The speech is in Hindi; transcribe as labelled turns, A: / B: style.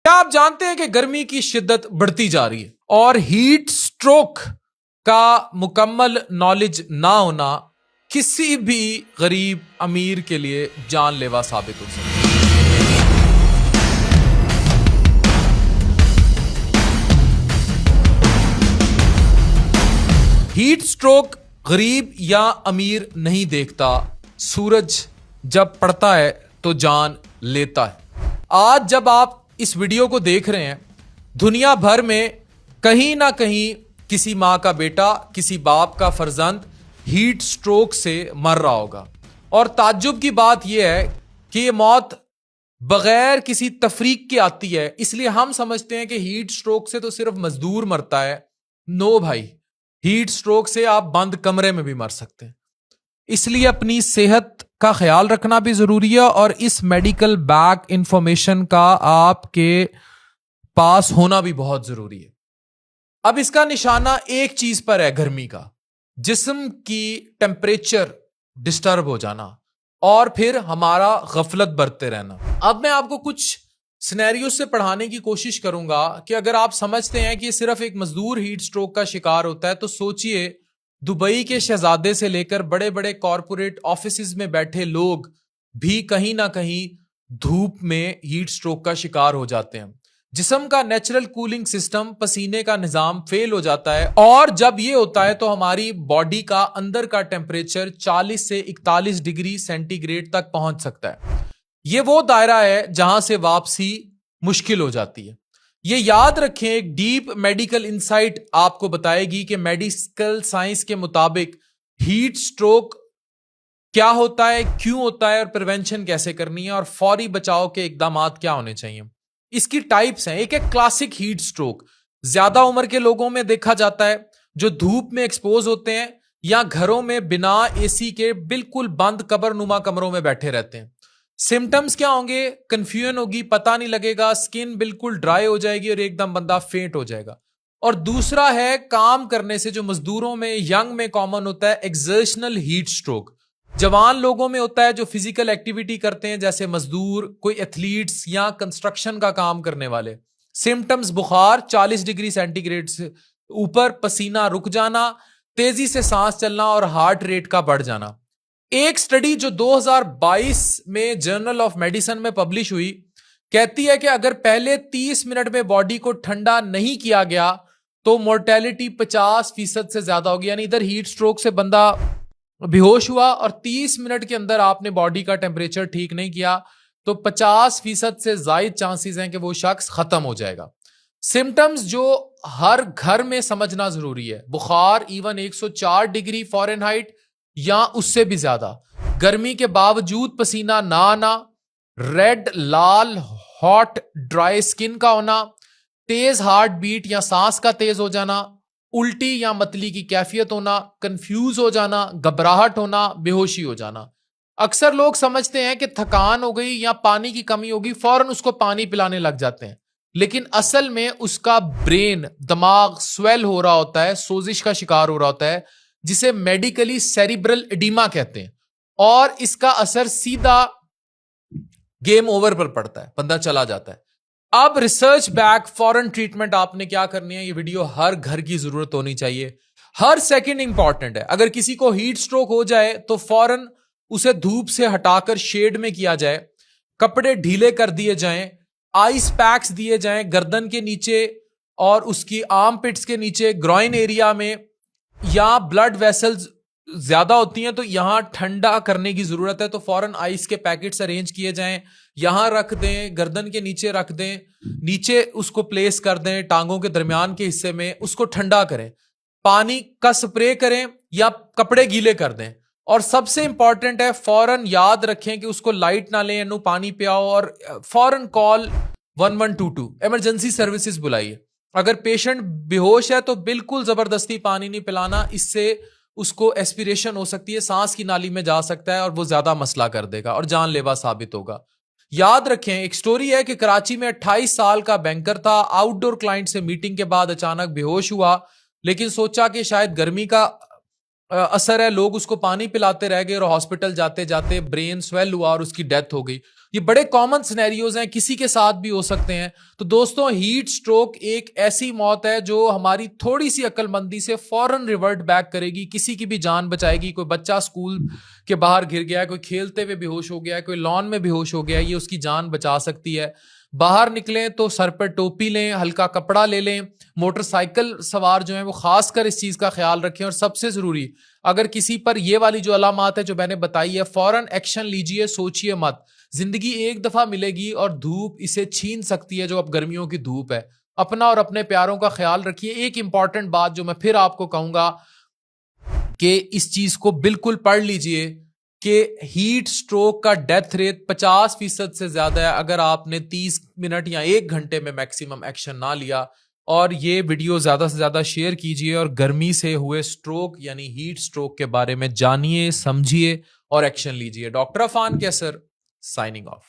A: क्या आप जानते हैं कि गर्मी की शिद्दत बढ़ती जा रही है और हीट स्ट्रोक का मुकम्मल नॉलेज ना होना किसी भी गरीब अमीर के लिए जानलेवा साबित हो सकता है। हीट स्ट्रोक गरीब या अमीर नहीं देखता, सूरज जब पड़ता है तो जान लेता है। आज जब आप इस वीडियो को देख रहे हैं, दुनिया भर में कहीं ना कहीं किसी माँ का बेटा, किसी बाप का फर्जंद हीट स्ट्रोक से मर रहा होगा। और ताज्जुब की बात यह है कि ये मौत बगैर किसी तफरीक के आती है, इसलिए हम समझते हैं कि हीट स्ट्रोक से तो सिर्फ मजदूर मरता है। नो भाई, हीट स्ट्रोक से आप बंद कमरे में भी मर सकते हैं। इसलिए अपनी सेहत का ख्याल रखना भी जरूरी है और इस मेडिकल बैक इंफॉर्मेशन का आपके पास होना भी बहुत जरूरी है। अब इसका निशाना एक चीज पर है, गर्मी का, जिस्म की टेम्परेचर डिस्टर्ब हो जाना और फिर हमारा गफलत बरतते रहना। अब मैं आपको कुछ सिनेरियो से पढ़ाने की कोशिश करूंगा कि अगर आप समझते हैं कि सिर्फ एक मजदूर हीट स्ट्रोक का शिकार होता है, तो सोचिए दुबई के शहजादे से लेकर बड़े बड़े कॉरपोरेट ऑफिसेज में बैठे लोग भी कहीं ना कहीं धूप में हीट स्ट्रोक का शिकार हो जाते हैं। जिस्म का नेचुरल कूलिंग सिस्टम, पसीने का निजाम फेल हो जाता है और जब ये होता है तो हमारी बॉडी का अंदर का टेम्परेचर 40 से 41 डिग्री सेंटीग्रेड तक पहुंच सकता है। ये वो दायरा है जहां से वापसी मुश्किल हो जाती है। ये याद रखें, एक डीप मेडिकल इंसाइट आपको बताएगी कि मेडिकल साइंस के मुताबिक हीट स्ट्रोक क्या होता है, क्यों होता है और प्रिवेंशन कैसे करनी है और फौरी बचाव के इकदाम क्या होने चाहिए। इसकी टाइप्स हैं। एक है क्लासिक हीट स्ट्रोक, ज्यादा उम्र के लोगों में देखा जाता है जो धूप में एक्सपोज होते हैं या घरों में बिना एसी के बिल्कुल बंद कब्रनुमा कमरों में बैठे रहते हैं। सिम्टम्स क्या होंगे? कंफ्यूजन होगी, पता नहीं लगेगा, स्किन बिल्कुल ड्राई हो जाएगी और एकदम बंदा फेंट हो जाएगा। और दूसरा है काम करने से, जो मजदूरों में, यंग में कॉमन होता है, एक्सर्शनल हीट स्ट्रोक। जवान लोगों में होता है जो फिजिकल एक्टिविटी करते हैं, जैसे मजदूर, कोई एथलीट्स या कंस्ट्रक्शन का काम करने वाले। सिम्टम्स बुखार 40 डिग्री सेंटीग्रेड से ऊपर, पसीना रुक जाना, तेजी से सांस चलना और हार्ट रेट का बढ़ जाना। एक स्टडी जो 2022 में जर्नल ऑफ मेडिसिन में पब्लिश हुई कहती है कि अगर पहले 30 मिनट में बॉडी को ठंडा नहीं किया गया तो मोर्टेलिटी 50% से ज्यादा होगी। यानी इधर हीट स्ट्रोक से बंदा बेहोश हुआ और 30 मिनट के अंदर आपने बॉडी का टेम्परेचर ठीक नहीं किया तो 50% से ज्यादा चांसेस हैं कि वो शख्स खत्म हो जाएगा। सिम्टम्स जो हर घर में समझना जरूरी है, बुखार इवन 104 डिग्री फ़ारेनहाइट या उससे भी ज्यादा, गर्मी के बावजूद पसीना ना आना, रेड, लाल, हॉट, ड्राई स्किन का होना, तेज हार्ट बीट या सांस का तेज हो जाना, उल्टी या मतली की कैफियत होना, कंफ्यूज हो जाना, घबराहट होना, बेहोशी हो जाना। अक्सर लोग समझते हैं कि थकान हो गई या पानी की कमी होगी, फौरन उसको पानी पिलाने लग जाते हैं, लेकिन असल में उसका ब्रेन, दिमाग स्वेल हो रहा होता है, सोजिश का शिकार हो रहा होता है, जिसे मेडिकली सेरिब्रल एडिमा कहते हैं। और इसका असर सीधा गेम ओवर पर पड़ता है, बंदा चला जाता है। अब रिसर्च बैक फॉरेन ट्रीटमेंट आपने क्या करनी है, ये वीडियो हर घर की जरूरत होनी चाहिए। हर सेकंड इंपॉर्टेंट है। अगर किसी को हीट स्ट्रोक हो जाए तो फौरन उसे धूप से हटाकर शेड में किया जाए, कपड़े ढीले कर दिए जाएं, आइस पैक्स दिए जाएं गर्दन के नीचे और उसकी आर्म पिट्स के नीचे, ग्रॉइन एरिया में, या ब्लड वेसल्स ज्यादा होती हैं तो यहां ठंडा करने की जरूरत है तो फौरन आइस के पैकेट्स अरेंज किए जाएं, यहां रख दें, गर्दन के नीचे रख दें, नीचे उसको प्लेस कर दें, टांगों के दरमियान के हिस्से में उसको ठंडा करें, पानी का स्प्रे करें या कपड़े गीले कर दें। और सबसे इंपॉर्टेंट है, फौरन याद रखें कि उसको लाइट ना लें, नो पानी पियाओ और फौरन कॉल 1122 इमरजेंसी सर्विसेज बुलाइए। अगर पेशेंट बेहोश है तो बिल्कुल जबरदस्ती पानी नहीं पिलाना, इससे उसको एस्पिरेशन हो सकती है, सांस की नाली में जा सकता है और वो ज्यादा मसला कर देगा और जानलेवा साबित होगा। याद रखें, एक स्टोरी है कि कराची में 28 साल का बैंकर था, आउटडोर क्लाइंट से मीटिंग के बाद अचानक बेहोश हुआ, लेकिन सोचा कि शायद गर्मी का असर है, लोग उसको पानी पिलाते रह गए और हॉस्पिटल जाते जाते ब्रेन स्वेल हुआ और उसकी डेथ हो गई। ये बड़े कॉमन सिनेरियोज हैं, किसी के साथ भी हो सकते हैं। तो दोस्तों, हीट स्ट्रोक एक ऐसी मौत है जो हमारी थोड़ी सी अक्लमंदी से फौरन रिवर्ट बैक करेगी, किसी की भी जान बचाएगी। कोई बच्चा स्कूल के बाहर गिर गया है, कोई खेलते हुए बेहोश हो गया है, कोई लॉन में बेहोश हो गया है, ये उसकी जान बचा सकती है। बाहर निकलें तो सर पर टोपी लें, हल्का कपड़ा ले लें। मोटरसाइकिल सवार जो है वो खासकर इस चीज का ख्याल रखें। और सबसे जरूरी, अगर किसी पर ये वाली जो अलामात है जो मैंने बताई है, फौरन एक्शन लीजिए, सोचिए मत। जिंदगी एक दफा मिलेगी और धूप इसे छीन सकती है, जो अब गर्मियों की धूप है। अपना और अपने प्यारों का ख्याल रखिए। एक इंपॉर्टेंट बात जो मैं फिर आपको कहूंगा कि इस चीज को बिल्कुल पढ़ लीजिए कि हीट स्ट्रोक का डेथ रेट 50% से ज्यादा है अगर आपने 30 मिनट या 1 घंटे में मैक्सिमम एक्शन ना लिया। और ये वीडियो ज्यादा से ज्यादा शेयर कीजिए और गर्मी से हुए स्ट्रोक यानी हीट स्ट्रोक के बारे में जानिए, समझिए और एक्शन लीजिए। डॉक्टर अफान कैसर, साइनिंग ऑफ।